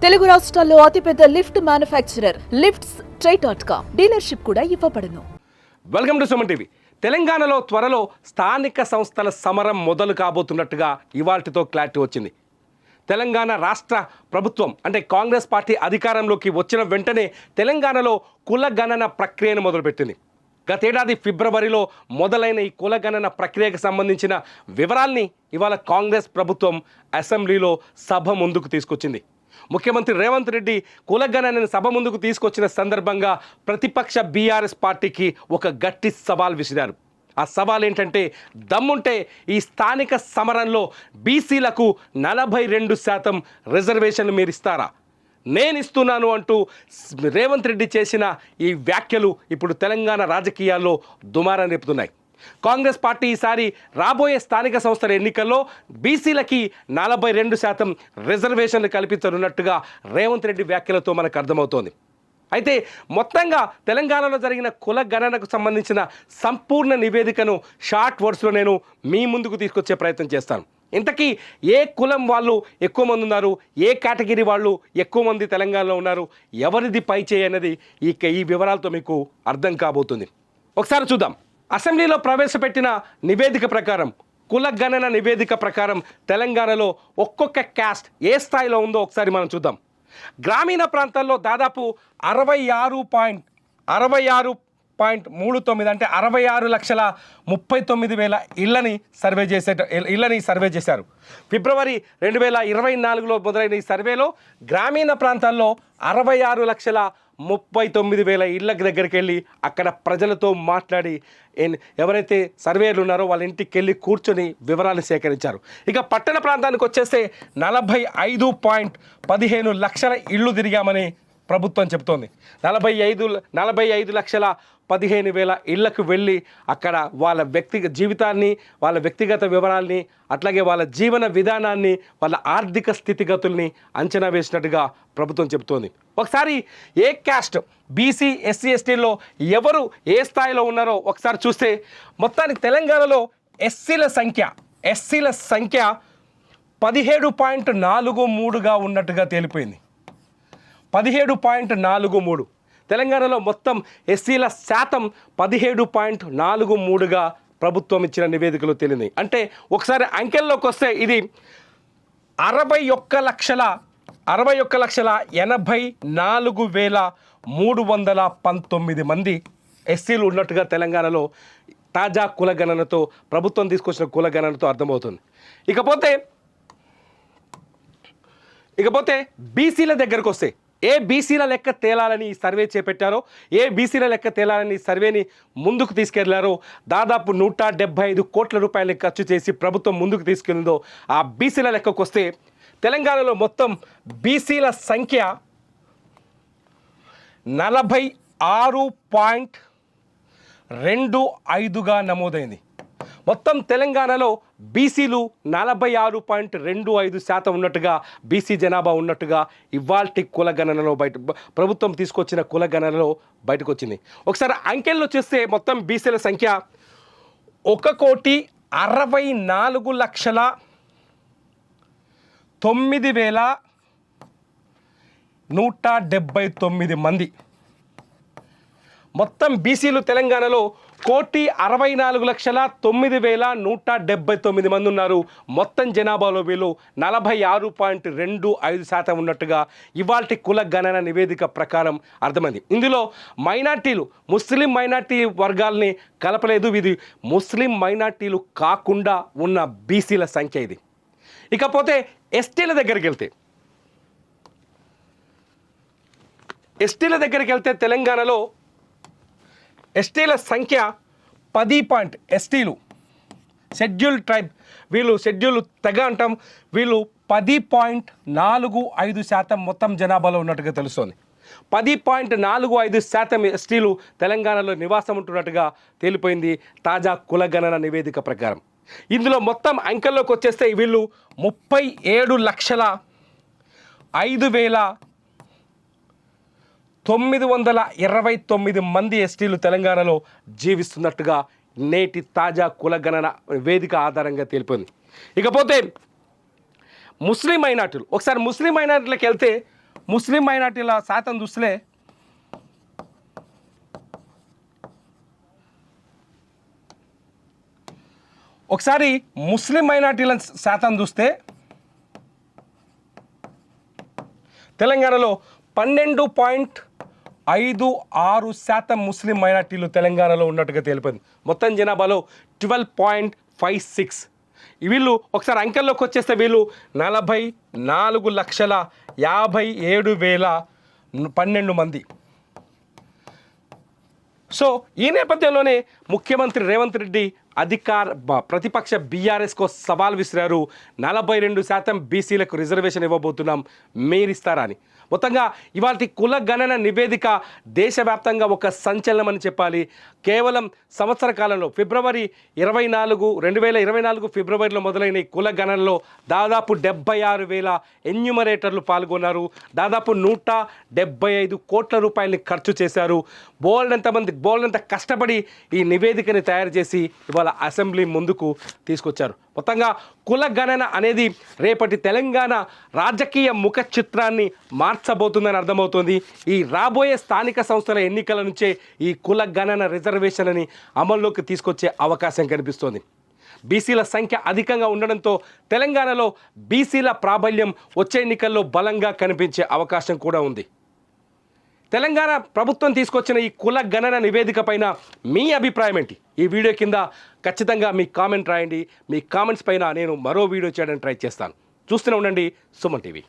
తెలుగు రాష్ట్రాల్లో అతిపెద్ద lift manufacturer lifts ట్రై.com dealership కూడా ఇవ్వబడును. Welcome to Suman TV. తెలంగాణలో త్వరలో స్థానిక సంస్థల సమరం మొదలు కాబోతున్నట్టుగా ఇవాల్టితో క్లారిటీ వచ్చింది. తెలంగాణ రాష్ట్ర ప్రభుత్వం అంటే కాంగ్రెస్ పార్టీ అధికారంలోకి వచ్చిన వెంటనే తెలంగాణలో కులగణన ప్రక్రియను మొదలుపెట్టింది. గతేడాది ఫిబ్రవరిలో మొదలైన ఈ కులగణన ప్రక్రియకు సంబంధించిన వివరాల్ని ఇవాళ కాంగ్రెస్ ప్రభుత్వం అసెంబ్లీలో సభ ముందుకు తీసుకొచ్చింది. ముఖ్యమంత్రి రేవంత్ రెడ్డి కులగణనని సభ ముందుకు తీసుకొచ్చిన సందర్భంగా ప్రతిపక్ష బీఆర్ఎస్ పార్టీకి ఒక గట్టి సవాల్ విసిరారు. ఆ సవాల్ ఏంటంటే, దమ్ముంటే ఈ స్థానిక సమరంలో బీసీలకు 42% రిజర్వేషన్లు మీరు ఇస్తారా, నేను ఇస్తున్నాను అంటూ రేవంత్ రెడ్డి చేసిన ఈ వ్యాఖ్యలు ఇప్పుడు తెలంగాణ రాజకీయాల్లో దుమారం రేపుతున్నాయి. కాంగ్రెస్ పార్టీ ఈసారి రాబోయే స్థానిక సంస్థల ఎన్నికల్లో బీసీలకి 42% రిజర్వేషన్లు కల్పించనున్నట్టుగా రేవంత్ రెడ్డి వ్యాఖ్యలతో మనకు అర్థమవుతోంది. అయితే మొత్తంగా తెలంగాణలో జరిగిన కుల గణనకు సంబంధించిన సంపూర్ణ నివేదికను షార్ట్ వర్డ్స్లో నేను మీ ముందుకు తీసుకొచ్చే ప్రయత్నం చేస్తాను. ఇంతకీ ఏ కులం వాళ్ళు ఎక్కువ మంది ఉన్నారు, ఏ కేటగిరీ వాళ్ళు ఎక్కువ మంది తెలంగాణలో ఉన్నారు, ఎవరిది పై చేయన్నది ఈ వివరాలతో మీకు అర్థం కాబోతుంది. ఒకసారి చూద్దాం. అసెంబ్లీలో ప్రవేశపెట్టిన నివేదిక ప్రకారం, కుల గణన నివేదిక ప్రకారం తెలంగాణలో ఒక్కొక్క క్యాస్ట్ ఏ స్థాయిలో ఉందో ఒకసారి మనం చూద్దాం. గ్రామీణ ప్రాంతాల్లో దాదాపు 66.39 అంటే 66,39,000 ఇళ్ళని సర్వే చేశారు. ఫిబ్రవరి 2024లో మొదలైన ఈ సర్వేలో గ్రామీణ ప్రాంతాల్లో 66,39,000 ఇళ్ళ దగ్గరికి వెళ్ళి అక్కడ ప్రజలతో మాట్లాడి ఎవరైతే సర్వేలు ఉన్నారో వాళ్ళ ఇంటికి వెళ్ళి కూర్చొని వివరాలు సేకరించారు. ఇక పట్టణ ప్రాంతానికి వచ్చేస్తే 45.15 లక్షల ఇళ్ళు తిరిగామని ప్రభుత్వం చెబుతోంది. 45,15,000 ఇళ్లకు వెళ్ళి అక్కడ వాళ్ళ వ్యక్తిగత జీవితాన్ని, వాళ్ళ వ్యక్తిగత వివరాల్ని, అట్లాగే వాళ్ళ జీవన విధానాన్ని, వాళ్ళ ఆర్థిక స్థితిగతుల్ని అంచనా వేసినట్టుగా ప్రభుత్వం చెబుతోంది. ఒకసారి ఏ క్యాస్ట్, బీసీ, ఎస్సీ, ఎస్టీల్లో ఎవరు ఏ స్థాయిలో ఉన్నారో ఒకసారి చూస్తే మొత్తానికి తెలంగాణలో ఎస్సీల సంఖ్య 17.43గా ఉన్నట్టుగా తేలిపోయింది. 17.43. తెలంగాణలో మొత్తం ఎస్సీల శాతం 17.43గా ప్రభుత్వం ఇచ్చిన నివేదికలో తేలింది. అంటే ఒకసారి అంకెల్లోకి వస్తే ఇది 61,84,319 మంది ఎస్సీలు ఉన్నట్టుగా తెలంగాణలో తాజా కులగణనతో, ప్రభుత్వం తీసుకొచ్చిన కులగణనతో అర్థమవుతుంది. ఇకపోతే బీసీల దగ్గరకు వస్తే, ఏ బీసీల లెక్క తేలాలని ఈ సర్వే చేపట్టారో, ఏ బీసీల లెక్క తేలాలని ఈ సర్వేని ముందుకు తీసుకెళ్లారో, దాదాపు 175 కోట్ల రూపాయలని ఖర్చు చేసి ప్రభుత్వం ముందుకు తీసుకెళ్ళిందో ఆ బీసీల లెక్కకు వస్తే తెలంగాణలో మొత్తం బీసీల సంఖ్య 46.25గా నమోదైంది. మొత్తం తెలంగాణలో బీసీలు 46.25% ఉన్నట్టుగా, బీసీ జనాభా ఉన్నట్టుగా ఇవాల్టి కులగణనలో ప్రభుత్వం తీసుకొచ్చిన కులగణనలో బయటకు వచ్చింది. ఒకసారి అంకెల్లో చూస్తే మొత్తం బీసీల సంఖ్య 1,64,09,179 మంది. మొత్తం బీసీలు తెలంగాణలో 1,64,09,179 మంది ఉన్నారు. మొత్తం జనాభాలో వీళ్ళు 46.25% ఉన్నట్టుగా ఇవాల్టి కుల గణన నివేదిక ప్రకారం అర్థమైంది. ఇందులో మైనార్టీలు, ముస్లిం మైనార్టీ వర్గాల్ని కలపలేదు. ఇది ముస్లిం మైనార్టీలు కాకుండా ఉన్న బీసీల సంఖ్య ఇది. ఇకపోతే ఎస్టీల దగ్గరికి వెళ్తే తెలంగాణలో ఎస్టీల సంఖ్య 10. ఎస్టీలు షెడ్యూల్ ట్రైబ్, వీళ్ళు షెడ్యూల్ తెగ అంటాం, వీళ్ళు 10.45% మొత్తం జనాభాలో ఉన్నట్టుగా తెలుస్తోంది. 10.45% ఎస్టీలు తెలంగాణలో నివాసం ఉంటున్నట్టుగా తేలిపోయింది తాజా కులగణన నివేదిక ప్రకారం. ఇందులో మొత్తం అంకెల్లోకి వచ్చేస్తే వీళ్ళు 37,5,929 మంది ఎస్టీలు తెలంగాణలో జీవిస్తున్నట్టుగా నేటి తాజా కులగణన వేదిక ఆధారంగా తేలిపోయింది. ఇకపోతే ముస్లిం మైనార్టీలు, ఒకసారి ముస్లిం మైనార్టీలకు వెళ్తే ముస్లిం మైనార్టీల శాతం చూస్తే ఒకసారి ముస్లిం మైనార్టీల శాతం చూస్తే తెలంగాణలో 12.56% ముస్లిం మైనార్టీలు తెలంగాణలో ఉన్నట్టుగా తెలిపింది. మొత్తం జనాభాలో 12.56. వీళ్ళు ఒకసారి అంకెల్లోకి వచ్చేస్తే వీళ్ళు 44,57,012 మంది. సో ఈ నేపథ్యంలోనే ముఖ్యమంత్రి రేవంత్ రెడ్డి ప్రతిపక్ష బీఆర్ఎస్కు సవాల్ విసిరారు. 42% బీసీలకు రిజర్వేషన్ ఇవ్వబోతున్నాం, మీరిస్తారా అని. మొత్తంగా ఇవాళ కుల గణన నివేదిక దేశవ్యాప్తంగా ఒక సంచలనం అని చెప్పాలి. కేవలం సంవత్సర కాలంలో ఫిబ్రవరి 2024 ఫిబ్రవరిలో మొదలైన ఈ కుల గణనలో దాదాపు 76,000 ఎన్యూమరేటర్లు పాల్గొన్నారు. దాదాపు 175 కోట్ల రూపాయలని ఖర్చు చేశారు. బోల్డంత కష్టపడి ఈ నివేదికని తయారు చేసి ఇవాళ అసెంబ్లీ ముందుకు తీసుకొచ్చారు. మొత్తంగా కుల గణన అనేది రేపటి తెలంగాణ రాజకీయ ముఖ చిత్రాన్ని మార్చబోతుందని అర్థమవుతోంది. ఈ రాబోయే స్థానిక సంస్థల ఎన్నికల నుంచే ఈ కుల గణన రిజర్వేషన్లని అమల్లోకి తీసుకొచ్చే అవకాశం కనిపిస్తోంది. బీసీల సంఖ్య అధికంగా ఉండడంతో తెలంగాణలో బీసీల ప్రాబల్యం వచ్చే ఎన్నికల్లో బలంగా కనిపించే అవకాశం కూడా ఉంది. తెలంగాణ ప్రభుత్వం తీసుకొచ్చిన ఈ కుల గణన నివేదిక పైన మీ అభిప్రాయం ఏంటి? ఈ వీడియో కింద ఖచ్చితంగా మీ కామెంట్ రాయండి. మీ కామెంట్స్ పైన నేను మరో వీడియో చేయడానికి ట్రై చేస్తాను. చూస్తూనే ఉండండి సుమన్ టీవీ.